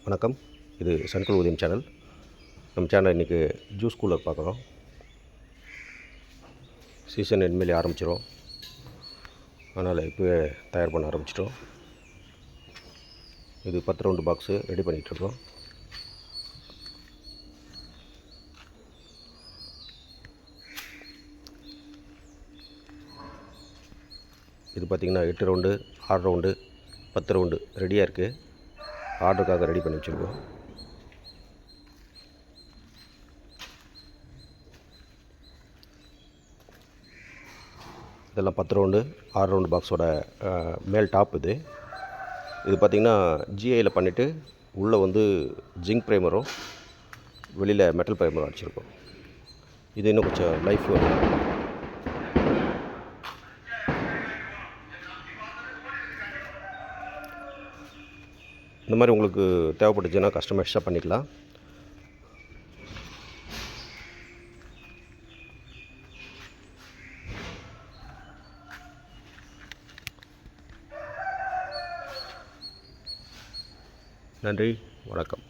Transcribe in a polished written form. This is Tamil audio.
வணக்கம். இது சன்குல் உதயம் சேனல். நம்ம சேனல் இன்றைக்கி ஜூஸ் கூலர் பார்க்குறோம். சீசன் இனிமேல் ஆரம்பிச்சிடும், அதனால் இப்போவே தயார் பண்ண ஆரம்பிச்சிட்டோம். இது 10 ரவுண்டு பாக்ஸு ரெடி பண்ணிகிட்ருக்கோம். இது பார்த்திங்கன்னா 8 ரவுண்டு, 6 ரவுண்டு, 10 ரவுண்டு ரெடியாக இருக்குது. ஆர்டருக்காக ரெடி பண்ணி வச்சுருக்கோம். இதெல்லாம் 10 ரவுண்டு 6 ரவுண்டு பாக்ஸோட மேல் டாப். இது பார்த்திங்கன்னா ஜிஐயில் பண்ணிவிட்டு உள்ளே வந்து ஜிங்க் ப்ரைமரும் வெளியில் மெட்டல் ப்ரைமரும் அடிச்சிருக்கோம். இது இன்னும் கொஞ்சம் லைஃப் வரும். இந்த மாதிரி உங்களுக்கு தேவைப்பட்டுச்சுன்னா கஸ்டமைஸாக பண்ணிக்கலாம். நன்றி, வணக்கம்.